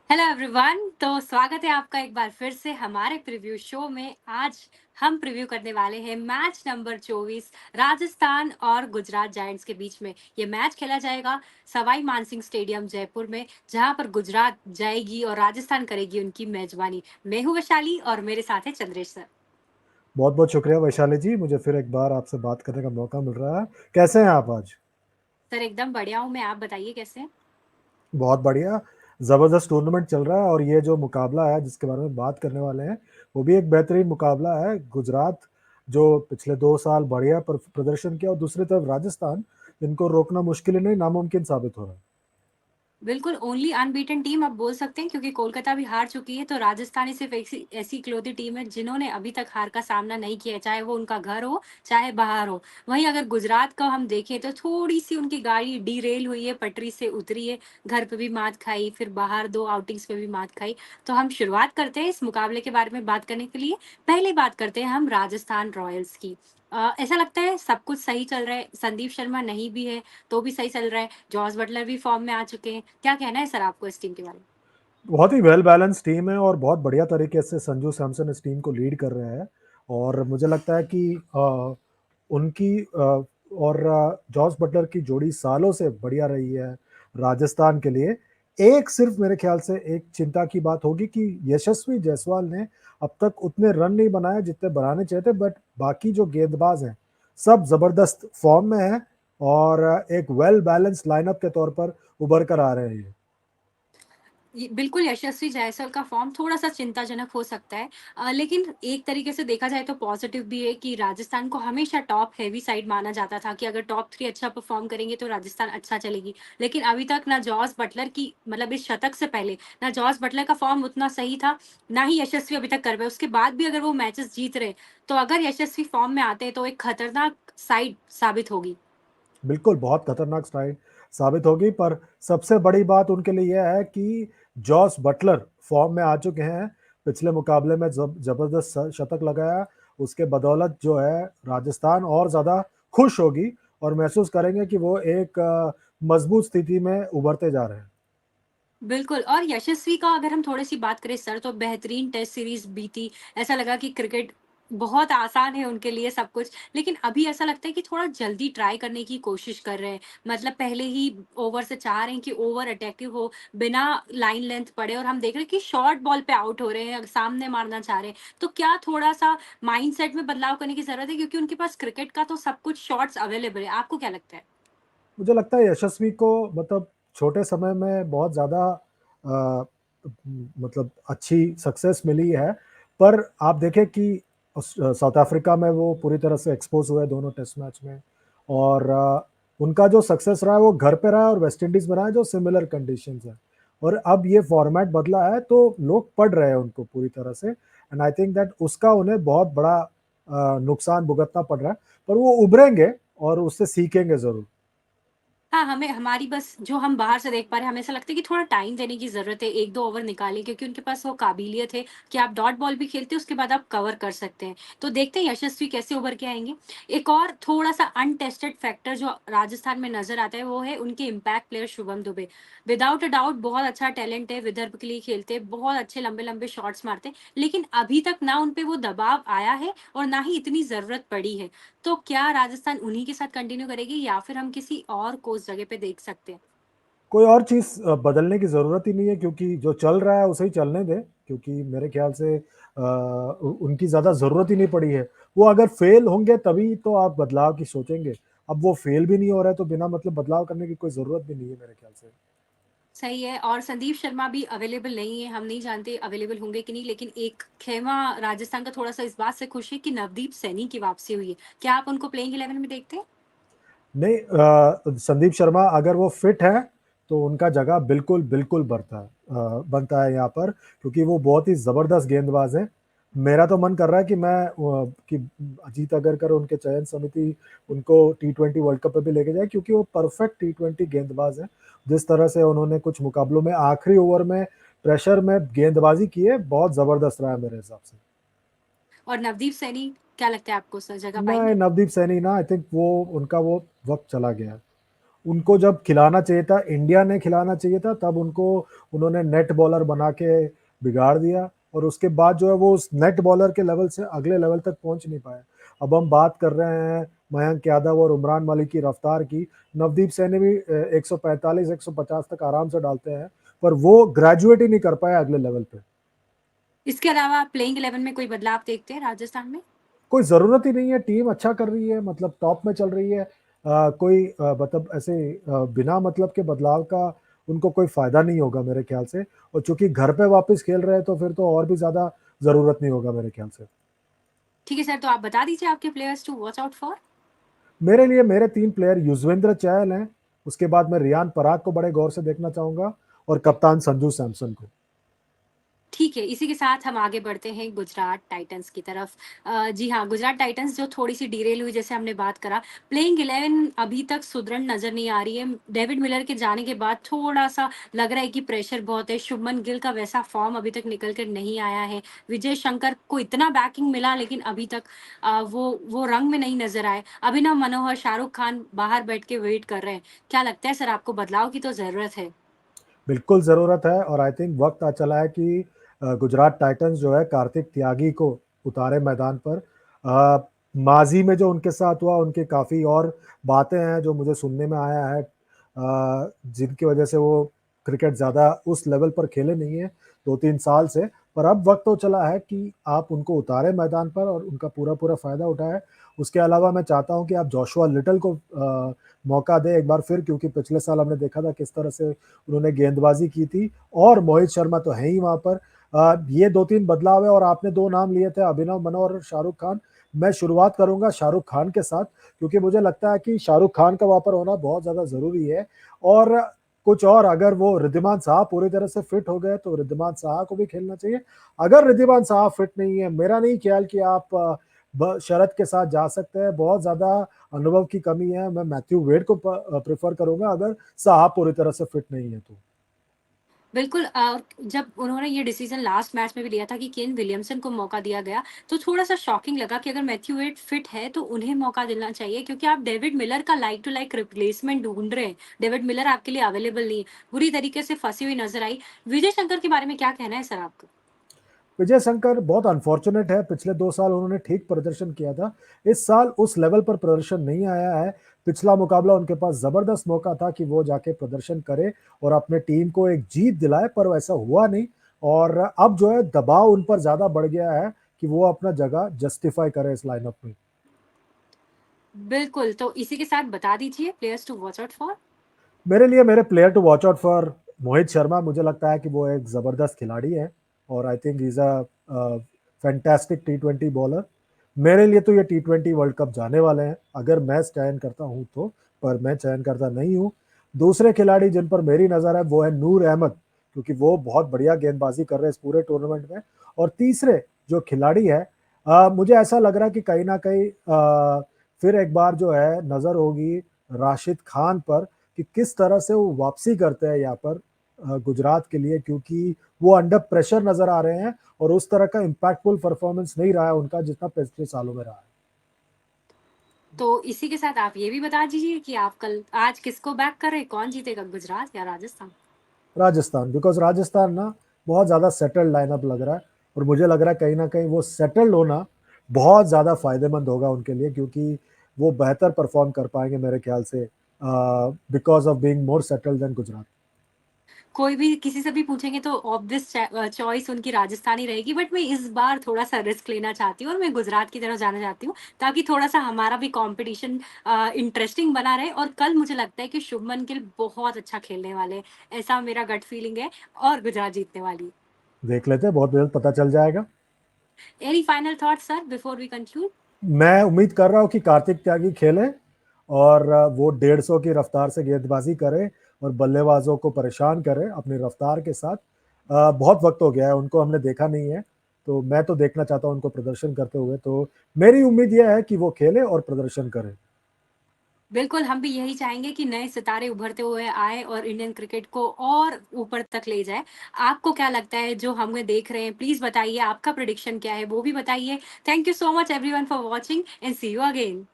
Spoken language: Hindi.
Hello everyone. तो स्वागत है आपका एक बार फिर से हमारे प्रीव्यू शो में। आज हम प्रीव्यू करने वाले हैं मैच नंबर 24 राजस्थान और गुजरात जायंट्स के बीच में। ये मैच खेला जाएगा सवाई मानसिंह स्टेडियम जयपुर में, जहां पर गुजरात जाएगी और राजस्थान करेगी उनकी मेजबानी। मैं हूं वैशाली और मेरे साथ है चंद्रेश सर। बहुत बहुत शुक्रिया वैशाली जी, मुझे फिर एक बार आपसे बात करने का मौका मिल रहा है। कैसे हैं आप आज? सर एकदम बढ़िया हूं मैं, आप बताइए कैसे हैं? बहुत बढ़िया। ज़बरदस्त टूर्नामेंट चल रहा है और ये जो मुकाबला है जिसके बारे में बात करने वाले हैं वो भी एक बेहतरीन मुकाबला है। गुजरात जो पिछले 2 साल बढ़िया प्रदर्शन किया और दूसरी तरफ राजस्थान, जिनको रोकना मुश्किल ही नहीं नामुमकिन साबित हो रहा है। बिल्कुल ओनली अनबीटन टीम आप बोल सकते हैं, क्योंकि कोलकाता भी हार चुकी है। तो राजस्थान ही सिर्फ ऐसी ऐसी इकलौती टीम है जिन्होंने अभी तक हार का सामना नहीं किया है, चाहे वो उनका घर हो चाहे बाहर हो। वहीं अगर गुजरात का हम देखें तो थोड़ी सी उनकी गाड़ी डीरेल हुई है, पटरी से उतरी है। घर पे भी मात खाई, फिर बाहर दो आउटिंग्स पे भी मात खाई। तो हम शुरुआत करते हैं इस मुकाबले के बारे में बात करने के लिए। पहले बात करते हैं हम राजस्थान रॉयल्स की। ऐसा लगता है सब कुछ सही चल रहा है, संदीप शर्मा नहीं भी है तो भी सही चल रहा है, जॉस बटलर भी फॉर्म में आ चुके हैं। क्या कहना है सर आपको इस टीम के बारे में? बहुत ही वेल बैलेंस टीम है और बहुत बढ़िया तरीके से संजू सैमसन इस टीम को लीड कर रहे हैं। और मुझे लगता है कि उनकी और जॉस बटलर की जोड़ी सालों से बढ़िया रही है राजस्थान के लिए। एक सिर्फ मेरे ख्याल से एक चिंता की बात होगी कि यशस्वी जायसवाल ने अब तक उतने रन नहीं बनाए जितने बनाने चाहिए थे, बट बाकी जो गेंदबाज हैं सब जबरदस्त फॉर्म में हैं और एक वेल बैलेंस लाइनअप के तौर पर उभर कर आ रहे हैं। बिल्कुल यशस्वी जायसवाल का फॉर्म थोड़ा सा चिंताजनक हो सकता है। लेकिन एक तरीके से देखा जाए तो पॉजिटिव भी है कि राजस्थान को हमेशा टॉप हैवी साइड माना जाता था कि अगर टॉप थ्री अच्छा परफॉर्म करेंगे तो राजस्थान अच्छा चलेगी। लेकिन अभी तक ना जॉस बटलर की, मतलब इस शतक से पहले, ना जॉस बटलर का फॉर्म उतना सही था, ना ही यशस्वी अभी तक कर पाए। उसके बाद भी अगर वो मैचेस जीत रहे, तो अगर यशस्वी फॉर्म में आते हैं तो एक खतरनाक साइड साबित होगी। बिल्कुल, बहुत खतरनाक स्ट्राइक साबित होगी, पर सबसे बड़ी बात उनके लिए यह है कि जॉस बटलर फॉर्म में आ चुके हैं। पिछले मुकाबले में जबरदस्त शतक लगाया, उसके बदौलत जो है राजस्थान और ज़्यादा खुश होगी और महसूस करेंगे कि वो एक मजबूत स्थिति में उभरते जा रहे हैं। बिल्कुल। और यशस्वी का अगर हम थोड़ी-सी बात करें सर, तो बेहतरीन टेस्ट सीरीज़ बीती। ऐसा लगा कि क्रिकेट बहुत आसान है उनके लिए सब कुछ, लेकिन अभी ऐसा लगता है कि थोड़ा जल्दी ट्राई करने की कोशिश कर रहे हैं। मतलब पहले ही ओवर से चाह रहे हैं कि ओवर अटैकिव हो, बिना लाइन लेंथ पड़े, और हम देख रहे हैं कि शॉर्ट बॉल पे आउट हो रहे हैं, सामने मारना चाह रहे हैं। तो क्या थोड़ा-सा माइंडसेट में बदलाव करने की ज़रूरत है? क्योंकि उनके पास क्रिकेट का तो सब कुछ शॉट्स अवेलेबल है। आपको क्या लगता है? मुझे लगता है यशस्वी को मतलब छोटे समय में बहुत ज़्यादा अ, मतलब अच्छी सक्सेस मिली है, पर आप देखें कि साउथ अफ्रीका में वो पूरी तरह से एक्सपोज हुए दोनों टेस्ट मैच में। और उनका जो सक्सेस रहा है वो घर पे रहा है और वेस्ट इंडीज में रहा है जो सिमिलर कंडीशंस है। और अब ये फॉर्मेट बदला है तो लोग पढ़ रहे हैं उनको पूरी तरह से, एंड आई थिंक दैट उसका उन्हें बहुत बड़ा नुकसान भुगतना पड़ रहा है, पर वो उभरेंगे और उससे सीखेंगे जरूर। हाँ, हमें हमारी बस जो हम बाहर से देख पा रहे हैं, हमें ऐसा लगता है कि थोड़ा टाइम देने की ज़रूरत है, 1-2 ओवर निकालें, क्योंकि उनके पास वो काबिलियत है कि आप डॉट बॉल भी खेलते हैं, उसके बाद आप कवर कर सकते हैं। तो देखते हैं यशस्वी कैसे उभर के आएँगे। एक और थोड़ा-सा अनटेस्टेड फैक्टर जो राजस्थान में नज़र आता है, वो है उनके impact player Shubham Dubey. Without a doubt बहुत अच्छा टैलेंट है, विदर्भ के लिए खेलते हैं, बहुत अच्छे लंबे-लंबे शॉट्स मारते हैं, लेकिन अभी तक ना उन पे वो दबाव आया है और ना ही इतनी ज़रूरत पड़ी है। तो क्या राजस्थान उन्हीं के साथ कंटिन्यू करेगी या फिर हम किसी और को उस जगह पे देख सकते हैं? कोई और चीज़ बदलने की ज़रूरत ही नहीं है, क्योंकि जो चल रहा है उसे ही चलने दें, क्योंकि मेरे ख्याल से उनकी ज़्यादा ज़रूरत ही नहीं पड़ी है। वो अगर फेल होंगे तभी तो आप बदलाव की सोचेंगे। अब वो फेल भी नहीं हो रहा है तो बिना मतलब बदलाव करने की कोई ज़रूरत भी नहीं है मेरे ख्याल से। सही है। और संदीप शर्मा भी अवेलेबल नहीं है, हम नहीं जानते अवेलेबल होंगे कि नहीं, लेकिन एक खेमा राजस्थान का थोड़ा सा इस बात से खुश है कि नवदीप सैनी की वापसी हुई है। क्या आप उनको प्लेइंग 11 में देखते हैं? नहीं, संदीप शर्मा अगर वो फिट हैं तो उनका जगह बिल्कुल बिल्कुल बनता है यहाँ पर, क्योंकि वो बहुत ही ज़बरदस्त गेंदबाज हैं। मेरा तो मन कर रहा है कि कि अजीत अगरकर उनके चयन समिति उनको टी20 वर्ल्ड कप पे भी लेके जाए, क्योंकि वो परफेक्ट टी20 गेंदबाज हैं। जिस तरह से उन्होंने कुछ मुकाबलों में आखिरी ओवर में प्रेशर में गेंदबाजी की है, बहुत ज़बरदस्त रहा है मेरे हिसाब से। और नवदीप सैनी, क्या लगता है आपको सर, जगह नहीं, पाएंगे? नवदीप सैनी ना, आई थिंक वो उनका वो वक्त चला गया है। उनको जब खिलाना चाहिए था, इंडिया ने खिलाना चाहिए था, तब उनको उन्होंने नेट बॉलर बना के बिगाड़ दिया और उसके बाद जो है वो उस नेट बॉलर के लेवल से अगले लेवल तक पहुँच नहीं पाए। अब हम बात कर रहे हैं मयंक यादव और उमरान मलिक की रफ्तार की, नवदीप सैनी भी 145, 150 तक आराम से डालते हैं, पर वो ग्रेजुएट ही नहीं कर पाए अगले लेवल पे। इसके अलावा प्लेइंग 11 में कोई बदलाव देखते हैं राजस्थान में? कोई ज़रूरत ही नहीं है, टीम अच्छा कर रही है, मतलब टॉप में चल रही है। कोई मतलब ऐसे बिना मतलब के बदलाव का उनको कोई फ़ायदा नहीं होगा मेरे ख़्याल से, और चूँकि घर पे वापस खेल रहे हैं तो फिर तो और भी ज़्यादा ज़रूरत नहीं होगा मेरे ख़्याल से। ठीक है सर, तो आप बता दीजिए आपके players to watch out for. मेरे लिए मेरे 3 प्लेयर युज़वेंद्र चहल हैं, उसके बाद मैं रियान पराग को बड़े गौर से देखना चाहूँगा और कप्तान संजू सैमसन को। ठीक है, इसी के साथ हम आगे बढ़ते हैं गुजरात टाइटंस की तरफ। जी हाँ, गुजरात टाइटंस जो थोड़ी-सी डिरेल हुई जैसे हमने बात करा, प्लेइंग 11 अभी तक सुदृढ़ नज़र नहीं आ रही है। डेविड मिलर के जाने के बाद थोड़ा-सा लग रहा है कि प्रेशर बहुत है। शुभमन गिल का वैसा फ़ॉर्म अभी तक निकल कर नहीं आया है। विजय शंकर को इतना बैकिंग मिला लेकिन अभी तक वो रंग में नहीं नज़र आए। अभिनव मनोहर, शाहरुख खान बाहर बैठ के वेट कर रहे हैं। क्या लगता है सर आपको बदलाव की तो ज़रूरत है? बिल्कुल ज़रूरत है और आई थिंक वक़्त आ चला है कि गुजरात टाइटन्स जो है कार्तिक त्यागी को उतारे मैदान पर। माज़ी में जो उनके साथ हुआ उनकी काफ़ी और बातें हैं जो मुझे सुनने में आया है, जिनकी वज़ह से वो क्रिकेट ज़्यादा उस लेवल पर खेले नहीं हैं 2-3 साल से। पर अब वक़्त तो चला है कि आप उनको उतारें मैदान पर और उनका पूरा-पूरा फ़ायदा उठाएँ। उसके अलावा मैं चाहता हूँ कि आप जोशुआ लिटल को मौका दें एक बार फिर, क्योंकि पिछले साल हमने देखा था किस तरह से उन्होंने गेंदबाज़ी की थी और मोहित शर्मा तो है ही वहाँ पर। ये 2-3 बदलाव है और आपने 2 नाम लिए थे अभिनव मनोहर और शाहरुख खान। मैं शुरुआत करूँगा शाहरुख खान के साथ, क्योंकि मुझे लगता है कि शाहरुख खान का वहाँ पर होना बहुत ज़्यादा ज़रूरी है और कुछ और अगर वो रिद्धिमान साहा पूरी तरह से फिट हो गए तो रिद्धिमान साहा को भी खेलना चाहिए। अगर रिद्धिमान साहा फिट नहीं है, मेरा नहीं ख्याल कि आप शरत के साथ जा सकते हैं, बहुत ज़्यादा अनुभव की कमी है। मैं मैथ्यू वेड को प्रेफ़र करूँगा अगर साहा पूरी तरह से फिट नहीं है तो। बिल्कुल जब उन्होंने ये डिसीज़न लास्ट मैच में भी लिया था कि केन विलियमसन को मौका दिया गया, तो थोड़ा-सा शॉकिंग लगा कि अगर मैथ्यू वेड फिट है, तो उन्हें मौका देना चाहिए क्योंकि आप डेविड मिलर का लाइक टू लाइक रिप्लेसमेंट ढूँढ रहे हैं। डेविड मिलर आपके लिए अवेलेबल नहीं है, बुरी तरीके से फँसी हुई नज़र आई। विजय शंकर के बारे में क्या कहना है सर आपका? विजय शंकर बहुत अनफॉर्चुनेट है, पिछले 2 साल उन्होंने ठीक प्रदर्शन किया था। इस साल उस लेवल पर प्रदर्शन नहीं आया है। पिछला मुकाबला उनके पास ज़बरदस्त मौका था कि वो जाके प्रदर्शन करें और अपने टीम को एक जीत दिलाएँ, पर वैसा हुआ नहीं और अब जो है दबाव उन पर ज़्यादा बढ़ गया है कि वो अपना जगह जस्टिफ़ाई करें इस लाइनअप में। बिल्कुल, तो इसी के साथ बता दीजिए players to watch out for. मेरे लिए मेरे player to watch out for Mohit Sharma, मुझे लगता है कि वो एक ज़बरदस्त खिलाड़ी है और I think he is fantastic T20 bowler. मेरे लिए तो ये टी20 वर्ल्ड कप जाने वाले हैं, अगर मैं चयन करता हूँ तो, पर मैं चयन करता नहीं हूँ। दूसरे खिलाड़ी जिन पर मेरी नज़र है वो है नूर अहमद, क्योंकि वो बहुत बढ़िया गेंदबाजी कर रहे हैं इस पूरे टूर्नामेंट में। और तीसरे जो खिलाड़ी है, मुझे ऐसा लग रहा है कि कहीं न कहीं फिर एक बार जो है नज़र होगी राशिद खान पर कि किस तरह से वो वापसी करते हैं यहाँ पर गुजरात के लिए, क्योंकि वो अंडर प्रेशर नज़र आ रहे हैं और उस तरह का इम्पैक्टफुल परफॉर्मेंस नहीं रहा है उनका जितना पिछले सालों में रहा है। तो इसी के साथ आप ये भी बता दीजिए कि आप कल आज किसको बैक कर रहे हैं? कौन जीतेगा गुजरात या राजस्थान? राजस्थान, बिकॉज़ राजस्थान ना बहुत ज़्यादा सेटल्ड लाइनअप लग रहा है और मुझे लग रहा है कहीं न कहीं वो सेटल्ड होना बहुत ज़्यादा फ़ायदेमंद होगा उनके लिए, क्योंकि वो बेहतर परफ़ॉर्म कर पाएँगे मेरे ख़्याल से because of being more settled than Gujarat. कोई भी किसी से भी पूछेंगे तो ऑब्वियस चॉइस उनकी राजस्थान ही रहेगी बट मैं इस बार थोड़ा-सा रिस्क लेना चाहती हूँ और मैं गुजरात की तरफ जाना चाहती हूँ, ताकि थोड़ा-सा हमारा भी कॉम्पिटिशन इंटरेस्टिंग बना रहे और कल मुझे लगता है कि शुभमन गिल बहुत अच्छा खेलने वाले हैं, ऐसा मेरा गट फीलिंग है और गुजरात जीतने वाली है। देख लेते हैं, बहुत जल्द पता चल जाएगा। Any final thoughts sir before we conclude? मैं उम्मीद कर रहा हूँ कि कार्तिक त्यागी खेले और वो 150 की रफ्तार से गेंदबाजी करे और बल्लेबाजों को परेशान करे अपनी रफ्तार के साथ। बहुत वक्त हो गया है उनको हमने देखा नहीं है, तो मैं तो देखना चाहता हूँ उनको प्रदर्शन करते हुए, तो मेरी उम्मीद यह है कि वो खेले और प्रदर्शन करे। बिल्कुल, हम भी यही चाहेंगे कि नए सितारे उभरते हुए आएँ और इंडियन क्रिकेट को और ऊपर तक ले जाएँ। आपको क्या लगता है जो हमें देख रहे हैं, प्लीज़ बताइए आपका प्रेडिक्शन क्या है, वो भी बताइए। Thank you so much everyone for watching and see you again.